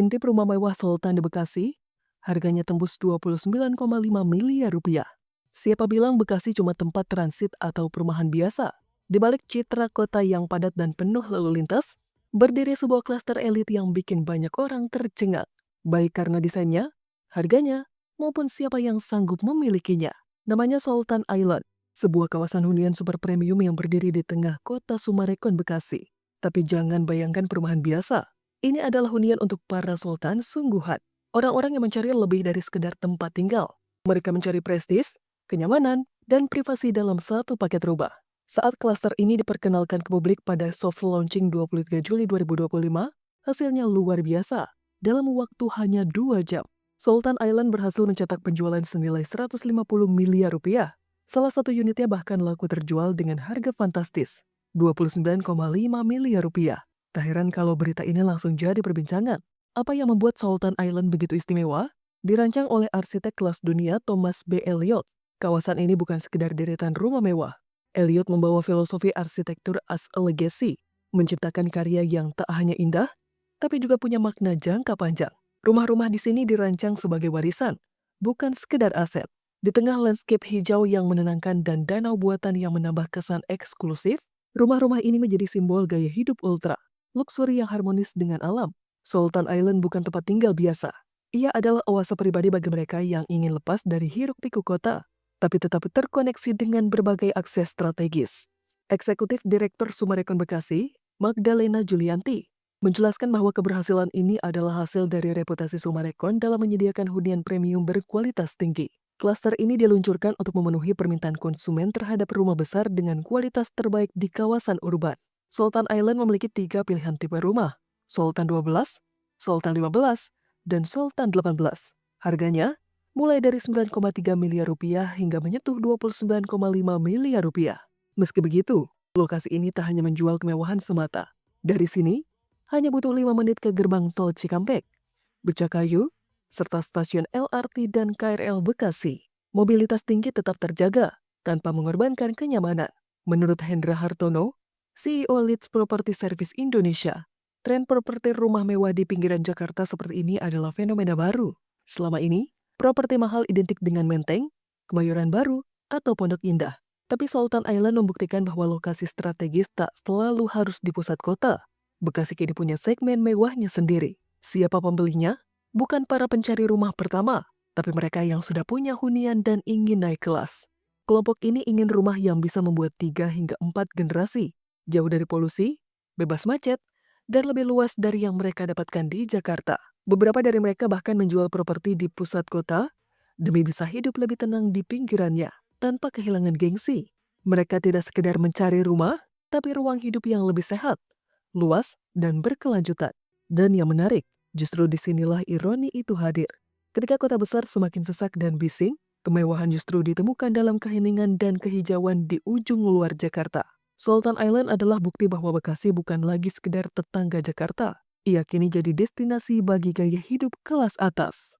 Intip rumah mewah Sultan di Bekasi, harganya tembus 29,5 miliar rupiah. Siapa bilang Bekasi cuma tempat transit atau perumahan biasa? Di balik citra kota yang padat dan penuh lalu lintas, berdiri sebuah klaster elit yang bikin banyak orang tercengang. Baik karena desainnya, harganya, maupun siapa yang sanggup memilikinya. Namanya Sultan Island, sebuah kawasan hunian super premium yang berdiri di tengah kota Sumarekon, Bekasi. Tapi jangan bayangkan perumahan biasa. Ini adalah hunian untuk para sultan sungguhan. Orang-orang yang mencari lebih dari sekedar tempat tinggal. Mereka mencari prestis, kenyamanan, dan privasi dalam satu paket rumah. Saat klaster ini diperkenalkan ke publik pada soft launching 23 Juli 2025, hasilnya luar biasa. Dalam waktu hanya 2 jam, Sultan Island berhasil mencetak penjualan senilai 150 miliar rupiah. Salah satu unitnya bahkan laku terjual dengan harga fantastis, 29,5 miliar rupiah. Tak heran kalau berita ini langsung jadi perbincangan. Apa yang membuat Sultan Island begitu istimewa? Dirancang oleh arsitek kelas dunia Thomas B. Elliot. Kawasan ini bukan sekedar deretan rumah mewah. Elliot membawa filosofi arsitektur as a legacy, menciptakan karya yang tak hanya indah, tapi juga punya makna jangka panjang. Rumah-rumah di sini dirancang sebagai warisan, bukan sekedar aset. Di tengah landscape hijau yang menenangkan dan danau buatan yang menambah kesan eksklusif, rumah-rumah ini menjadi simbol gaya hidup ultra. Luxury yang harmonis dengan alam. Sultan Island bukan tempat tinggal biasa. Ia adalah oase pribadi bagi mereka yang ingin lepas dari hiruk-pikuk kota, tapi tetap terkoneksi dengan berbagai akses strategis. Eksekutif Direktur Sumarekon Bekasi, Magdalena Julianti, menjelaskan bahwa keberhasilan ini adalah hasil dari reputasi Sumarekon dalam menyediakan hunian premium berkualitas tinggi. Klaster ini diluncurkan untuk memenuhi permintaan konsumen terhadap rumah besar dengan kualitas terbaik di kawasan urban. Sultan Island memiliki 3 pilihan tipe rumah, Sultan 12, Sultan 15, dan Sultan 18. Harganya mulai dari 9,3 miliar rupiah hingga menyentuh 29,5 miliar rupiah. Meski begitu, lokasi ini tak hanya menjual kemewahan semata. Dari sini, hanya butuh 5 menit ke gerbang tol Cikampek, Becakayu, serta stasiun LRT dan KRL Bekasi. Mobilitas tinggi tetap terjaga tanpa mengorbankan kenyamanan. Menurut Hendra Hartono, CEO Leeds Property Service Indonesia, tren properti rumah mewah di pinggiran Jakarta seperti ini adalah fenomena baru. Selama ini, properti mahal identik dengan Menteng, Kebayoran Baru, atau Pondok Indah. Tapi Sultan Island membuktikan bahwa lokasi strategis tak selalu harus di pusat kota. Bekasi kini punya segmen mewahnya sendiri. Siapa pembelinya? Bukan para pencari rumah pertama, tapi mereka yang sudah punya hunian dan ingin naik kelas. Kelompok ini ingin rumah yang bisa membuat 3 hingga 4 generasi, jauh dari polusi, bebas macet, dan lebih luas dari yang mereka dapatkan di Jakarta. Beberapa dari mereka bahkan menjual properti di pusat kota demi bisa hidup lebih tenang di pinggirannya tanpa kehilangan gengsi. Mereka tidak sekedar mencari rumah, tapi ruang hidup yang lebih sehat, luas, dan berkelanjutan. Dan yang menarik, justru disinilah ironi itu hadir. Ketika kota besar semakin sesak dan bising, kemewahan justru ditemukan dalam keheningan dan kehijauan di ujung luar Jakarta. Sultan Island adalah bukti bahwa Bekasi bukan lagi sekedar tetangga Jakarta. Ia kini jadi destinasi bagi gaya hidup kelas atas.